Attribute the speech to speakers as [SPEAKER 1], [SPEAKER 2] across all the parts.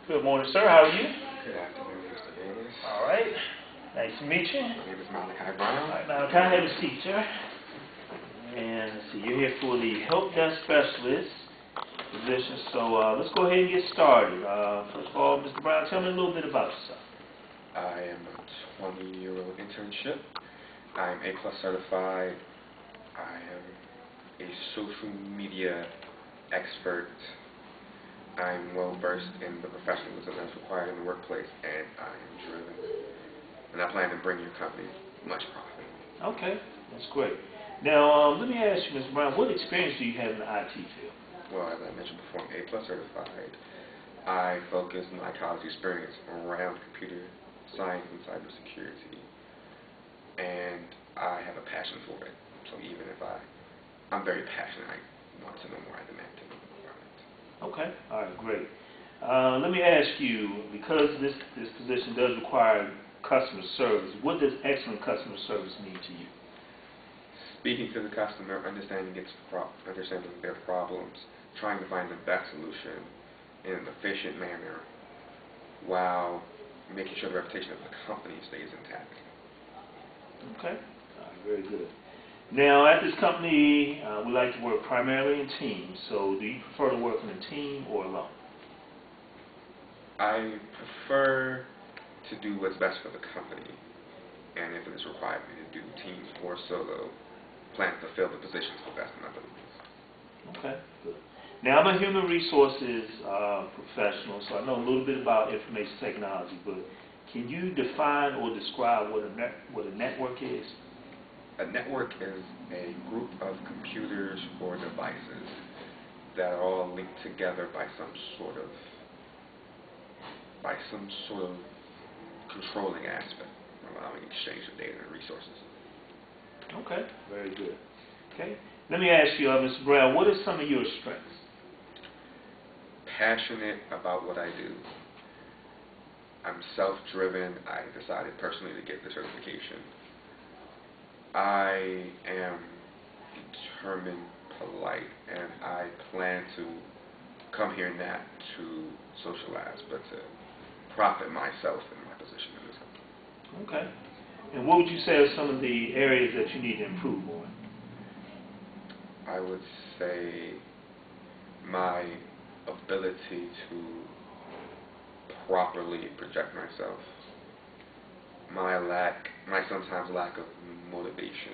[SPEAKER 1] Good morning, sir. How are you?
[SPEAKER 2] Good afternoon, Mr. Davis.
[SPEAKER 1] All right. Nice to meet you.
[SPEAKER 2] My name is Malachi Brown.
[SPEAKER 1] All right, now, kind of have a seat, sir. And let's see, you're here for the help desk specialist position. So let's go ahead and get started. First of all, Mr. Brown, tell me a little bit about yourself.
[SPEAKER 2] I am a 20-year-old internship. I am A+ certified. I am a social media expert. I'm well versed in the professionalism that's required in the workplace, and I am driven. And I plan to bring your company much profit.
[SPEAKER 1] Okay, that's great. Now, let me ask you, Mr. Brown, what experience do you have in the IT field?
[SPEAKER 2] Well, as I mentioned before, I'm A+ certified. I focus my college experience around computer science and cybersecurity, and I have a passion for it. So even if I'm very passionate, I want to know more. I demand to know more about it.
[SPEAKER 1] Okay, all right, great. Let me ask you, because this position does require customer service, what does excellent customer service mean to you?
[SPEAKER 2] Speaking to the customer, understanding their problems, trying to find the best solution in an efficient manner, while making sure the reputation of the company stays intact.
[SPEAKER 1] Okay, very good. Now, at this company, we like to work primarily in teams. So, do you prefer to work in a team or alone?
[SPEAKER 2] I prefer to do what's best for the company, and if it is required me to do teams or solo, plan to fill the positions to the best of my abilities.
[SPEAKER 1] Okay, good. Now, I'm a human resources professional, so I know a little bit about information technology, but can you define or describe what a network is?
[SPEAKER 2] A network is a group of computers or devices that are all linked together by some sort of controlling aspect, allowing exchange of data and resources.
[SPEAKER 1] Okay, very good. Okay, let me ask you, Mr. Brown, what are some of your strengths?
[SPEAKER 2] Passionate about what I do. I'm self-driven. I decided personally to get the certification. I am determined, polite, and I plan to come here not to socialize, but to profit myself in my position in this company.
[SPEAKER 1] Okay. And what would you say are some of the areas that you need to improve on?
[SPEAKER 2] I would say my ability to properly project myself, my sometimes lack of motivation,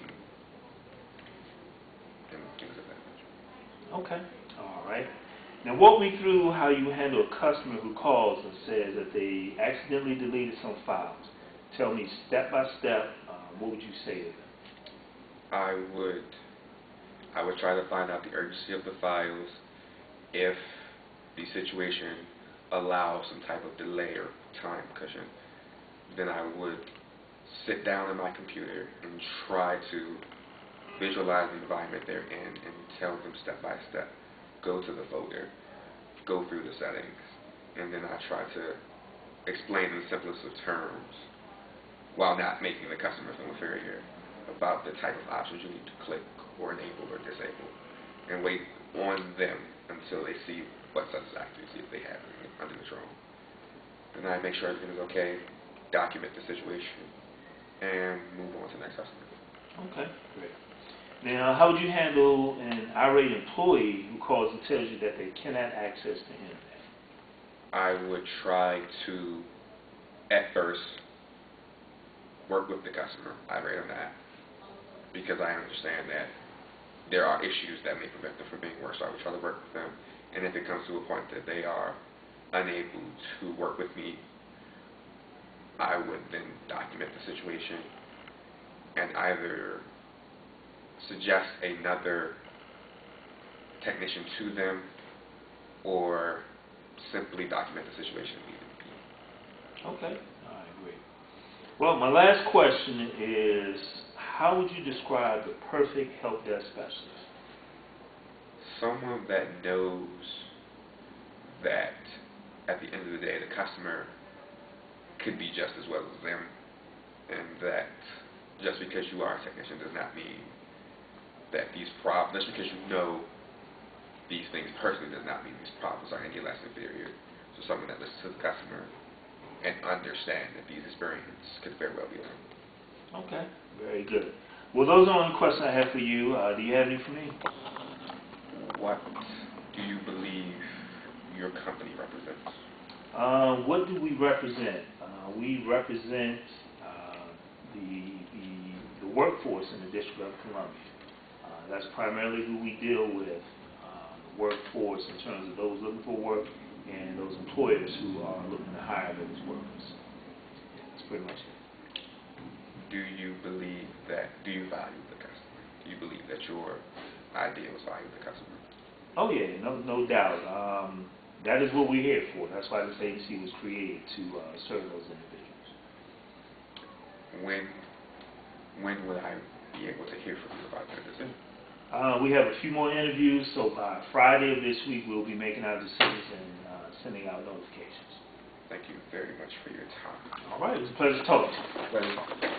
[SPEAKER 2] and things of that nature.
[SPEAKER 1] Okay, all right. Now walk me through how you handle a customer who calls and says that they accidentally deleted some files. Tell me step by step, what would you say to them?
[SPEAKER 2] I would try to find out the urgency of the files. If the situation allows some type of delay or time cushion, then I would sit down in my computer and try to visualize the environment they're in and tell them step by step, go to the folder, go through the settings, and then I try to explain in the simplest of terms, while not making the customer feel inferior, about the type of options you need to click or enable or disable, and wait on them until they see what's satisfactory, see if they have it under control. Then I make sure everything is okay, document the situation, and move on to the next customer.
[SPEAKER 1] Okay, great. Now, how would you handle an irate employee who calls and tells you that they cannot access the internet?
[SPEAKER 2] I would try to, at first, work with the customer, irate or not, because I understand that there are issues that may prevent them from being worked, so I would try to work with them. And if it comes to a point that they are unable to work with me, I would then document the situation and either suggest another technician to them or simply document the situation immediately.
[SPEAKER 1] Okay, all right, great. Well, my last question is, how would you describe the perfect help desk specialist?
[SPEAKER 2] Someone that knows that at the end of the day the customer could be just as well as them, and that just because you are a technician does not mean that these problems, just because you know these things personally does not mean these problems are any less inferior So someone that listens to the customer and understand that these experiences could very well be learned.
[SPEAKER 1] Okay, very good. Well, those are all the questions I have for you. Do you have any for me?
[SPEAKER 2] What do you believe your company represents?
[SPEAKER 1] What do we represent? We represent the workforce in the District of Columbia. That's primarily who we deal with, the workforce in terms of those looking for work and those employers who are looking to hire those workers. That's pretty much it.
[SPEAKER 2] Do you value the customer? Do you believe that your ideals value the customer?
[SPEAKER 1] Oh yeah, no doubt. That is what we're here for. That's why this agency was created, to serve those individuals.
[SPEAKER 2] When would I be able to hear from you about that decision?
[SPEAKER 1] We have a few more interviews, so by Friday of this week we'll be making our decisions and sending out notifications.
[SPEAKER 2] Thank you very much for your time.
[SPEAKER 1] All right, it was a pleasure talking to you.
[SPEAKER 2] Pleasure.